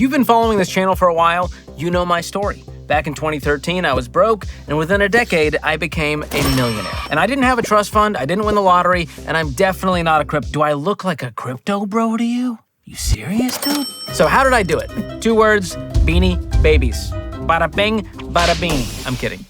If you've been following this channel for a while, you know my story. Back in 2013, I was broke, and within a decade, I became a millionaire. And I didn't have a trust fund, I didn't win the lottery, and I'm definitely not a crypto. Do I look like a crypto bro to you? You serious, dude? So how did I do it? 2 words, Beanie Babies. Bada bing, bada beanie. I'm kidding.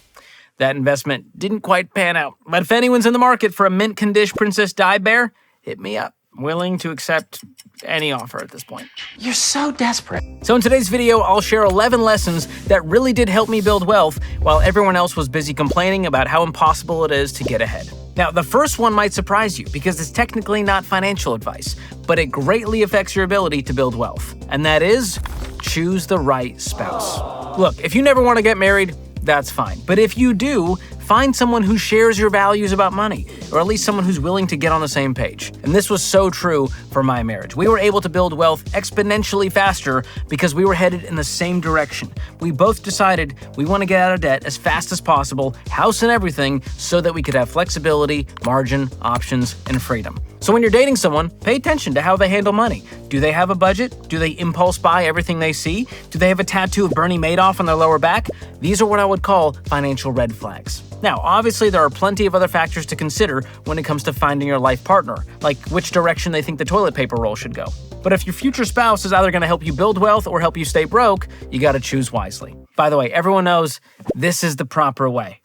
That investment didn't quite pan out. But if anyone's in the market for a mint condition Princess Di Bear, hit me up. I'm willing to accept any offer at this point. You're so desperate. So in today's video, I'll share 11 lessons that really did help me build wealth while everyone else was busy complaining about how impossible it is to get ahead. Now, the first one might surprise you because it's technically not financial advice, but it greatly affects your ability to build wealth. And that is, choose the right spouse. Look, if you never want to get married, that's fine. But if you do, find someone who shares your values about money, or at least someone who's willing to get on the same page. And this was so true for my marriage. We were able to build wealth exponentially faster because we were headed in the same direction. We both decided we want to get out of debt as fast as possible, house and everything, so that we could have flexibility, margin, options, and freedom. So when you're dating someone, pay attention to how they handle money. Do they have a budget? Do they impulse buy everything they see? Do they have a tattoo of Bernie Madoff on their lower back? These are what I would call financial red flags. Now, obviously, there are plenty of other factors to consider when it comes to finding your life partner, like which direction they think the toilet paper roll should go. But if your future spouse is either going to help you build wealth or help you stay broke, you got to choose wisely. By the way, everyone knows this is the proper way.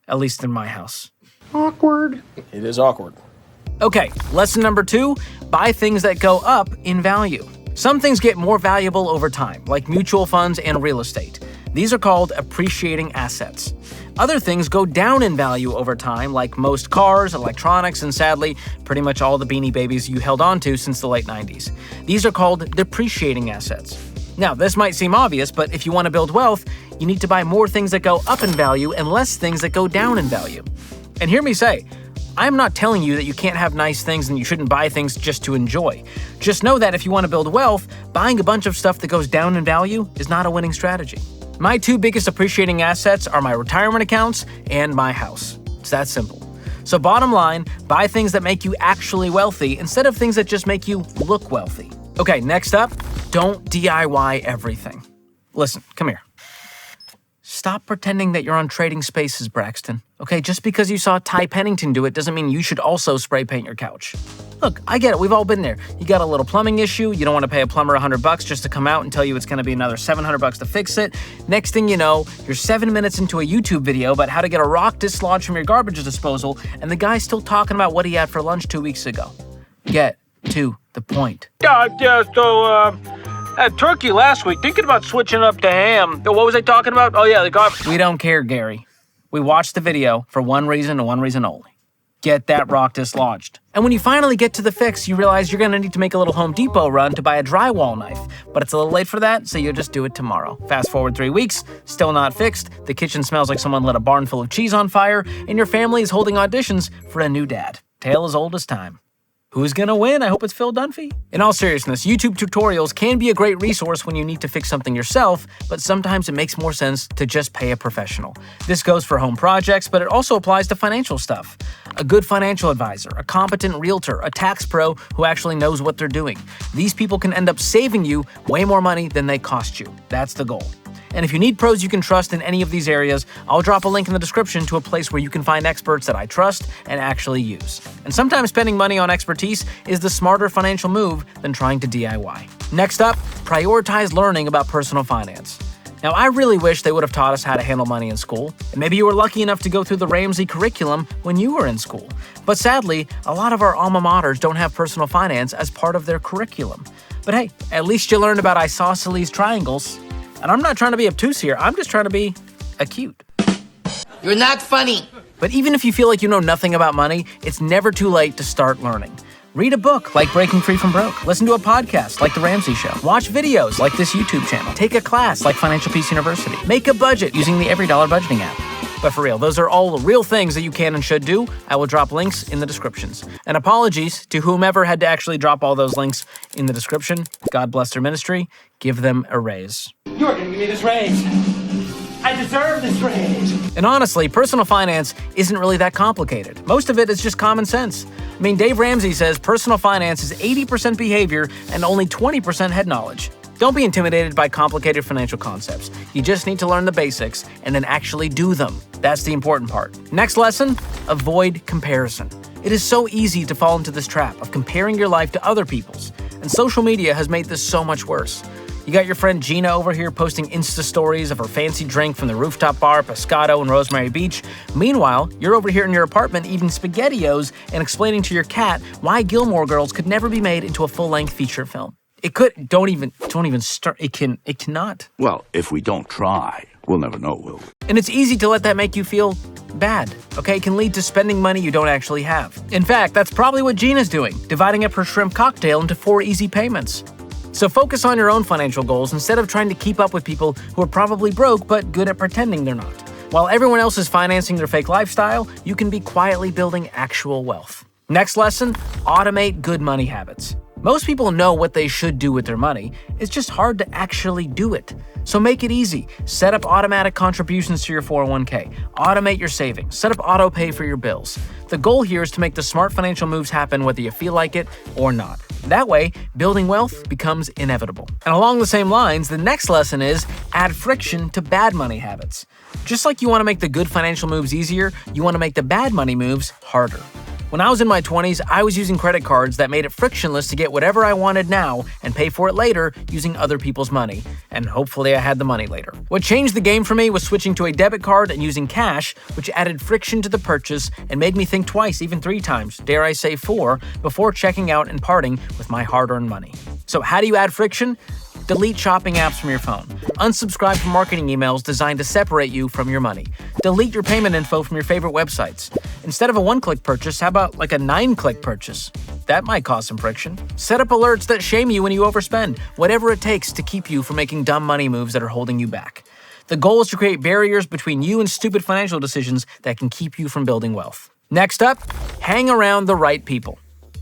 At least in my house. Awkward. It is awkward. Okay, lesson number 2, buy things that go up in value. Some things get more valuable over time, like mutual funds and real estate. These are called appreciating assets. Other things go down in value over time, like most cars, electronics, and sadly, pretty much all the Beanie Babies you held on to since the late 90s. These are called depreciating assets. Now, this might seem obvious, but if you want to build wealth, you need to buy more things that go up in value and less things that go down in value. And hear me say, I'm not telling you that you can't have nice things and you shouldn't buy things just to enjoy. Just know that if you want to build wealth, buying a bunch of stuff that goes down in value is not a winning strategy. My 2 biggest appreciating assets are my retirement accounts and my house. It's that simple. So bottom line, buy things that make you actually wealthy instead of things that just make you look wealthy. Okay, next up, don't DIY everything. Listen, come here. Stop pretending that you're on Trading Spaces, Braxton. Okay, just because you saw Ty Pennington do it doesn't mean you should also spray paint your couch. Look, I get it, we've all been there. You got a little plumbing issue, you don't want to pay a plumber $100 just to come out and tell you it's going to be another $700 to fix it. Next thing you know, you're 7 minutes into a YouTube video about how to get a rock dislodged from your garbage disposal, and the guy's still talking about what he had for lunch 2 weeks ago. Get to the point. Had turkey last week, thinking about switching up to ham. What was I talking about? Oh yeah, the garbage. We don't care, Gary. We watched the video for one reason and one reason only. Get that rock dislodged. And when you finally get to the fix, you realize you're gonna need to make a little Home Depot run to buy a drywall knife. But it's a little late for that, so you'll just do it tomorrow. Fast forward 3 weeks, still not fixed, the kitchen smells like someone lit a barn full of cheese on fire, and your family is holding auditions for a new dad. Tale as old as time. Who's gonna win? I hope it's Phil Dunphy. In all seriousness, YouTube tutorials can be a great resource when you need to fix something yourself, but sometimes it makes more sense to just pay a professional. This goes for home projects, but it also applies to financial stuff. A good financial advisor, a competent realtor, a tax pro who actually knows what they're doing. These people can end up saving you way more money than they cost you. That's the goal. And if you need pros you can trust in any of these areas, I'll drop a link in the description to a place where you can find experts that I trust and actually use. And sometimes spending money on expertise is the smarter financial move than trying to DIY. Next up, prioritize learning about personal finance. Now, I really wish they would have taught us how to handle money in school. And maybe you were lucky enough to go through the Ramsey curriculum when you were in school. But sadly, a lot of our alma maters don't have personal finance as part of their curriculum. But hey, at least you learned about isosceles triangles. And I'm not trying to be obtuse here, I'm just trying to be acute. You're not funny. But even if you feel like you know nothing about money, it's never too late to start learning. Read a book like Breaking Free from Broke. Listen to a podcast like The Ramsey Show. Watch videos like this YouTube channel. Take a class like Financial Peace University. Make a budget using the Every Dollar Budgeting app. But for real, those are all real things that you can and should do. I will drop links in the descriptions. And apologies to whomever had to actually drop all those links in the description. God bless their ministry. Give them a raise. You're gonna give me this raise. I deserve this raise. And honestly, personal finance isn't really that complicated. Most of it is just common sense. I mean, Dave Ramsey says personal finance is 80% behavior and only 20% head knowledge. Don't be intimidated by complicated financial concepts. You just need to learn the basics and then actually do them. That's the important part. Next lesson, avoid comparison. It is so easy to fall into this trap of comparing your life to other people's, and social media has made this so much worse. You got your friend Gina over here posting Insta stories of her fancy drink from the rooftop bar Pescado in Rosemary Beach. Meanwhile, you're over here in your apartment eating SpaghettiOs and explaining to your cat why Gilmore Girls could never be made into a full-length feature film. It could. Don't even start. It cannot. Well, if we don't try, we'll never know, will we? And it's easy to let that make you feel bad, okay? It can lead to spending money you don't actually have. In fact, that's probably what Gina's doing, dividing up her shrimp cocktail into 4 easy payments. So focus on your own financial goals instead of trying to keep up with people who are probably broke but good at pretending they're not. While everyone else is financing their fake lifestyle, you can be quietly building actual wealth. Next lesson, automate good money habits. Most people know what they should do with their money. It's just hard to actually do it. So make it easy. Set up automatic contributions to your 401k. Automate your savings. Set up auto pay for your bills. The goal here is to make the smart financial moves happen whether you feel like it or not. That way, building wealth becomes inevitable. And along the same lines, the next lesson is add friction to bad money habits. Just like you want to make the good financial moves easier, you want to make the bad money moves harder. When I was in my 20s, I was using credit cards that made it frictionless to get whatever I wanted now and pay for it later using other people's money. And hopefully I had the money later. What changed the game for me was switching to a debit card and using cash, which added friction to the purchase and made me think twice, even 3 times, dare I say 4, before checking out and parting with my hard-earned money. So how do you add friction? Delete shopping apps from your phone. Unsubscribe from marketing emails designed to separate you from your money. Delete your payment info from your favorite websites. Instead of a 1-click purchase, how about like a 9-click purchase? That might cause some friction. Set up alerts that shame you when you overspend, whatever it takes to keep you from making dumb money moves that are holding you back. The goal is to create barriers between you and stupid financial decisions that can keep you from building wealth. Next up, hang around the right people.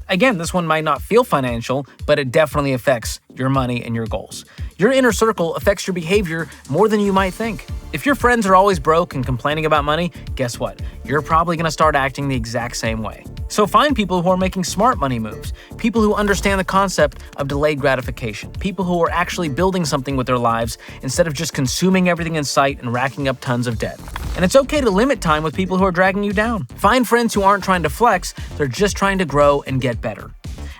Again, this one might not feel financial, but it definitely affects your money and your goals. Your inner circle affects your behavior more than you might think. If your friends are always broke and complaining about money, guess what? You're probably going to start acting the exact same way. So find people who are making smart money moves, people who understand the concept of delayed gratification, people who are actually building something with their lives instead of just consuming everything in sight and racking up tons of debt. And it's okay to limit time with people who are dragging you down. Find friends who aren't trying to flex, they're just trying to grow and get better.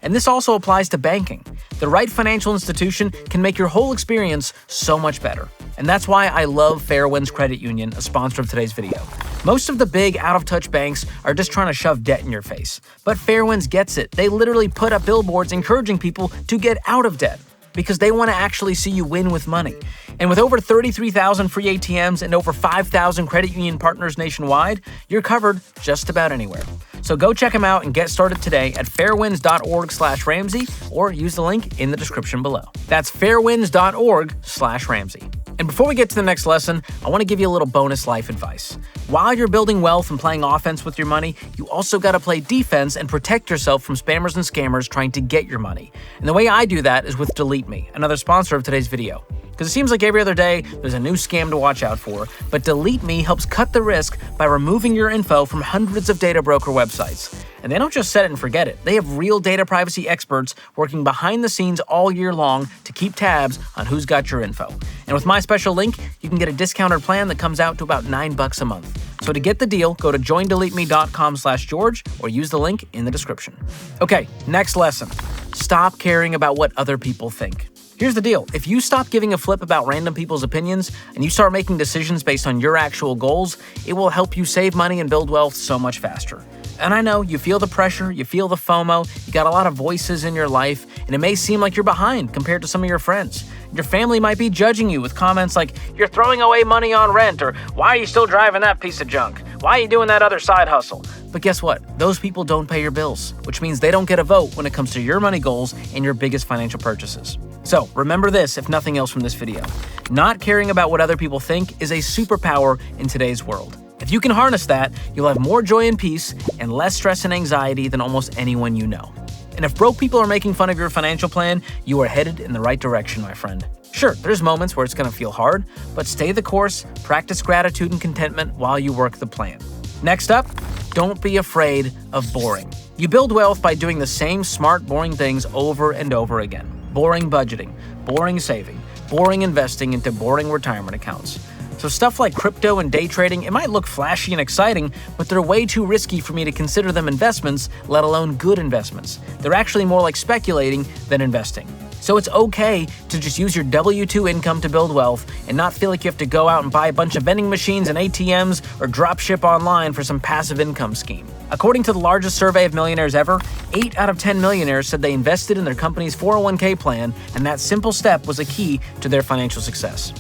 And this also applies to banking. The right financial institution can make your whole experience so much better. And that's why I love Fairwinds Credit Union, a sponsor of today's video. Most of the big, out-of-touch banks are just trying to shove debt in your face. But Fairwinds gets it. They literally put up billboards encouraging people to get out of debt because they want to actually see you win with money. And with over 33,000 free ATMs and over 5,000 credit union partners nationwide, you're covered just about anywhere. So go check them out and get started today at fairwinds.org/Ramsey or use the link in the description below. That's fairwinds.org/Ramsey. And before we get to the next lesson, I want to give you a little bonus life advice. While you're building wealth and playing offense with your money, you also got to play defense and protect yourself from spammers and scammers trying to get your money. And the way I do that is with Delete Me, another sponsor of today's video. Because it seems like every other day, there's a new scam to watch out for, but Delete Me helps cut the risk by removing your info from hundreds of data broker websites. And they don't just set it and forget it. They have real data privacy experts working behind the scenes all year long to keep tabs on who's got your info. And with my special link, you can get a discounted plan that comes out to about $9 a month. So to get the deal, go to joindeleteme.com/George or use the link in the description. Okay, next lesson. Stop caring about what other people think. Here's the deal. If you stop giving a flip about random people's opinions and you start making decisions based on your actual goals, it will help you save money and build wealth so much faster. And I know you feel the pressure, you feel the FOMO, you got a lot of voices in your life, and it may seem like you're behind compared to some of your friends. Your family might be judging you with comments like, "You're throwing away money on rent," or "Why are you still driving that piece of junk? Why are you doing that other side hustle?" But guess what? Those people don't pay your bills, which means they don't get a vote when it comes to your money goals and your biggest financial purchases. So remember this, if nothing else from this video. Not caring about what other people think is a superpower in today's world. If you can harness that, you'll have more joy and peace and less stress and anxiety than almost anyone you know. And if broke people are making fun of your financial plan, you are headed in the right direction, my friend. Sure, there's moments where it's going to feel hard, but stay the course, practice gratitude and contentment while you work the plan. Next up, don't be afraid of boring. You build wealth by doing the same smart, boring things over and over again. Boring budgeting, boring saving, boring investing into boring retirement accounts. So stuff like crypto and day trading, it might look flashy and exciting, but they're way too risky for me to consider them investments, let alone good investments. They're actually more like speculating than investing. So it's okay to just use your W-2 income to build wealth and not feel like you have to go out and buy a bunch of vending machines and ATMs or drop ship online for some passive income scheme. According to the largest survey of millionaires ever, 8 out of 10 millionaires said they invested in their company's 401k plan, and that simple step was a key to their financial success.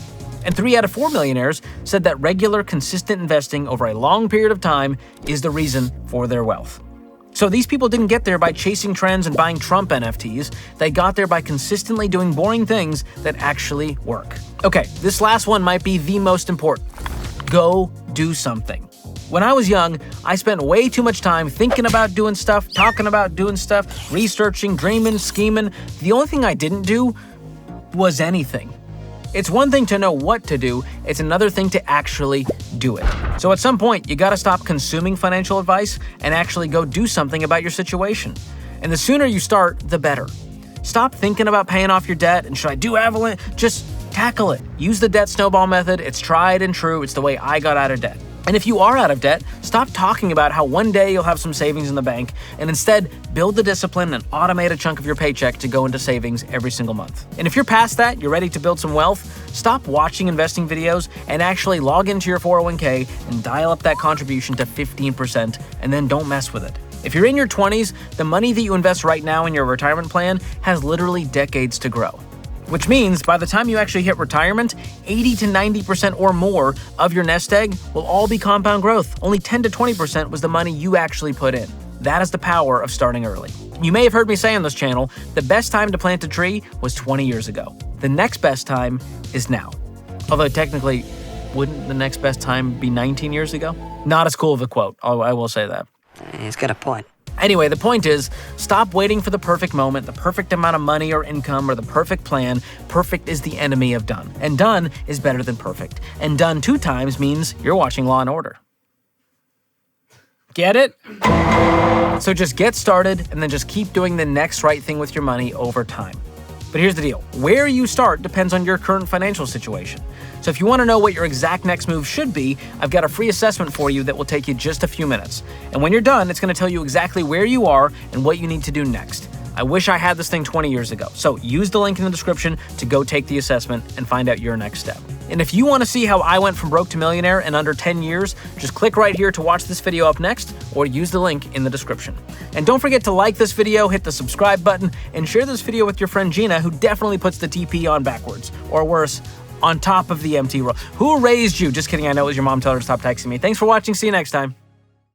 And 3 out of 4 millionaires said that regular, consistent investing over a long period of time is the reason for their wealth. So these people didn't get there by chasing trends and buying Trump NFTs. They got there by consistently doing boring things that actually work. Okay, this last one might be the most important. Go do something. When I was young, I spent way too much time thinking about doing stuff, talking about doing stuff, researching, dreaming, scheming. The only thing I didn't do was anything. It's one thing to know what to do, it's another thing to actually do it. So at some point, you gotta stop consuming financial advice and actually go do something about your situation. And the sooner you start, the better. Stop thinking about paying off your debt and should I do Avalanche? Just tackle it. Use the debt snowball method. It's tried and true. It's the way I got out of debt. And if you are out of debt, stop talking about how one day you'll have some savings in the bank and instead build the discipline and automate a chunk of your paycheck to go into savings every single month. And if you're past that, you're ready to build some wealth, stop watching investing videos and actually log into your 401k and dial up that contribution to 15% and then don't mess with it. If you're in your 20s, the money that you invest right now in your retirement plan has literally decades to grow. Which means by the time you actually hit retirement, 80 to 90% or more of your nest egg will all be compound growth. Only 10 to 20% was the money you actually put in. That is the power of starting early. You may have heard me say on this channel, the best time to plant a tree was 20 years ago. The next best time is now. Although technically, wouldn't the next best time be 19 years ago? Not as cool of a quote, I will say that. He's got a point. Anyway, the point is, stop waiting for the perfect moment, the perfect amount of money or income, or the perfect plan. Perfect is the enemy of done. And done is better than perfect. And done 2 times means you're watching Law & Order. Get it? So just get started and then just keep doing the next right thing with your money over time. But here's the deal. Where you start depends on your current financial situation. So if you want to know what your exact next move should be, I've got a free assessment for you that will take you just a few minutes. And when you're done, it's going to tell you exactly where you are and what you need to do next. I wish I had this thing 20 years ago. So use the link in the description to go take the assessment and find out your next step. And if you want to see how I went from broke to millionaire in under 10 years, just click right here to watch this video up next or use the link in the description. And don't forget to like this video, hit the subscribe button, and share this video with your friend Gina, who definitely puts the TP on backwards, or worse, on top of the MT roll. Who raised you? Just kidding, I know it was your mom. Tell her to stop texting me. Thanks for watching. See you next time.